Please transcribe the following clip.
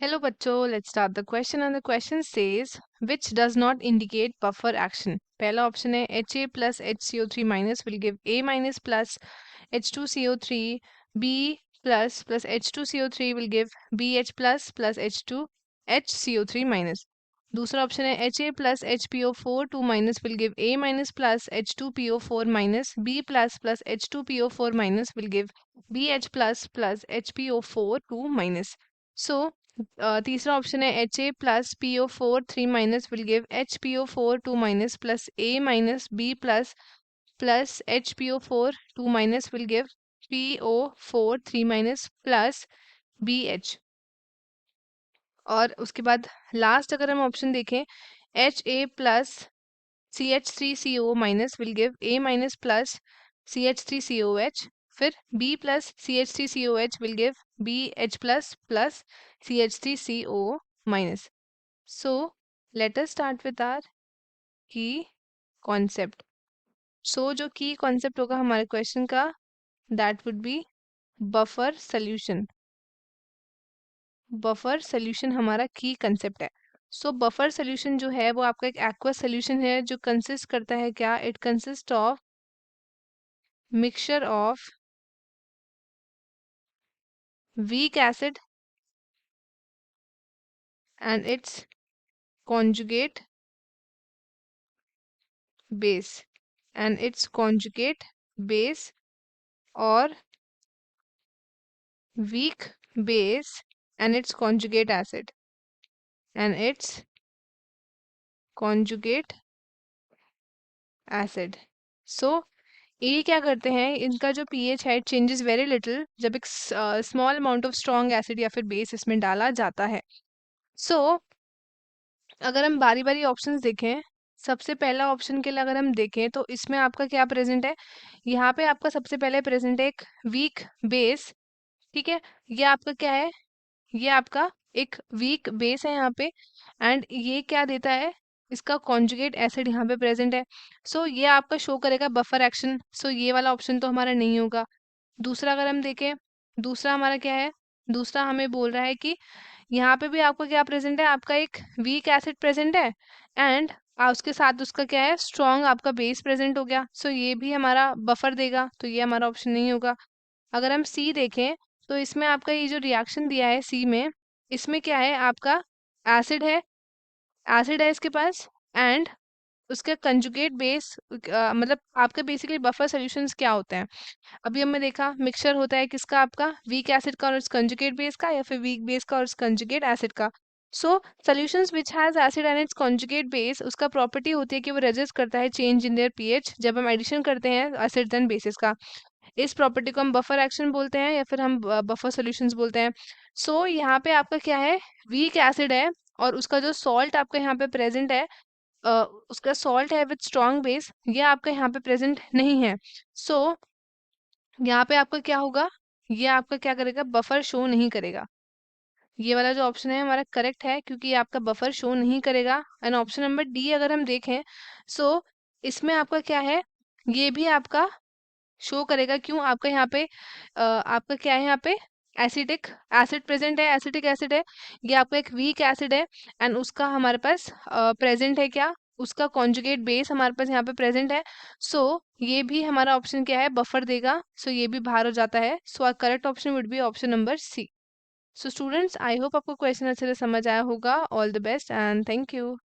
Hello बच्चों, let's start the question and the question says which does not indicate buffer action. पहला option है Ha plus HCO3 minus will give A minus plus H2CO3, B plus H2CO3 will give BH plus H2 HCO3 minus. दूसरा option है Ha plus HPO4 2 minus will give A minus plus H2PO4 minus, B plus H2PO4 minus will give BH plus HPO4 2 minus. So तीसरा option है Ha+PO4 3 minus will give HPO4 2 minus plus A minus B plus HPO4 2 minus will give PO4 3 minus plus BH. और उसके बाद last अगर हम option देखें Ha plus CH3CO minus will give A minus plus CH3COH. फिर B plus CH3COH will give BH plus CH3CO minus. So let us start with our key concept. So जो key concept होगा हमारे question का that would be buffer solution. Buffer solution हमारा की concept है. सो buffer solution जो है वो आपका एक एक्वस सोल्यूशन है जो कंसिस्ट करता है क्या? It consist of mixture of weak acid and its conjugate base or weak base and its conjugate acid and its conjugate acid. So ये क्या करते हैं, इनका जो pH है चेंजेस वेरी लिटिल जब एक small amount of strong acid या फिर बेस इसमें डाला जाता है. सो अगर हम बारी बारी ऑप्शंस देखें, सबसे पहला ऑप्शन के लिए अगर हम देखें तो इसमें आपका क्या प्रेजेंट है? यहाँ पे आपका सबसे पहले प्रेजेंट है एक वीक बेस. ठीक है, ये आपका क्या है? ये आपका एक वीक बेस है यहाँ पे. एंड ये क्या देता है? इसका कॉन्जुगेट एसिड यहाँ पे प्रेजेंट है. सो ये आपका शो करेगा बफर एक्शन. सो ये वाला ऑप्शन तो हमारा नहीं होगा. दूसरा अगर हम देखें, दूसरा हमारा क्या है? दूसरा हमें बोल रहा है कि यहाँ पे भी आपका क्या प्रेजेंट है? आपका एक वीक एसिड प्रेजेंट है एंड उसके साथ उसका क्या है? स्ट्रॉन्ग आपका बेस प्रेजेंट हो गया. सो ये भी हमारा बफर देगा, तो ये हमारा ऑप्शन नहीं होगा. अगर हम सी देखें तो इसमें आपका ये जो रिएक्शन दिया है सी में, इसमें क्या है? आपका एसिड है इसके पास एंड उसका कंजुगेट बेस. मतलब आपके बेसिकली बफर सॉल्यूशंस क्या होते हैं? अभी हमने देखा मिक्सचर होता है किसका? आपका वीक एसिड का और कंजुगेट बेस का, या फिर वीक बेस का और कंजुगेट एसिड का. So solutions which has acid and its conjugate base, उसका प्रॉपर्टी होती है कि वो रेजिस्ट करता है चेंज इन देयर पीएच जब हम एडिशन करते हैं एसिड एंड बेसिस का. इस प्रॉपर्टी को हम बफर एक्शन बोलते हैं या फिर हम बफर सॉल्यूशंस बोलते हैं. सो यहाँ पे आपका क्या है? वीक एसिड है और उसका जो सॉल्ट आपका यहाँ पे प्रेजेंट है, अ, उसका सॉल्ट है विद स्ट्रॉन्ग बेस, ये आपका यहाँ पे प्रेजेंट नहीं है. सो यहाँ पे आपका क्या होगा? ये आपका क्या करेगा? बफर शो नहीं करेगा. ये वाला जो ऑप्शन है हमारा करेक्ट है क्योंकि ये आपका बफर शो नहीं करेगा. एंड ऑप्शन नंबर डी अगर हम देखें, सो इसमें आपका क्या है? ये भी आपका शो करेगा. क्यों? आपका यहाँ पे आपका क्या है? यहाँ पे एसिडिक एसिड प्रेजेंट है, एसिडिक एसिड है. ये आपका एक वीक एसिड है एंड उसका हमारे पास प्रेजेंट है क्या? उसका कॉन्जुगेट बेस हमारे पास यहाँ पे प्रेजेंट है. सो ये भी हमारा ऑप्शन क्या है? बफर देगा. सो ये भी बाहर हो जाता है. So correct option would be option number c. So students, I hope आपको क्वेश्चन अच्छे से समझ आया होगा. All the best and thank you.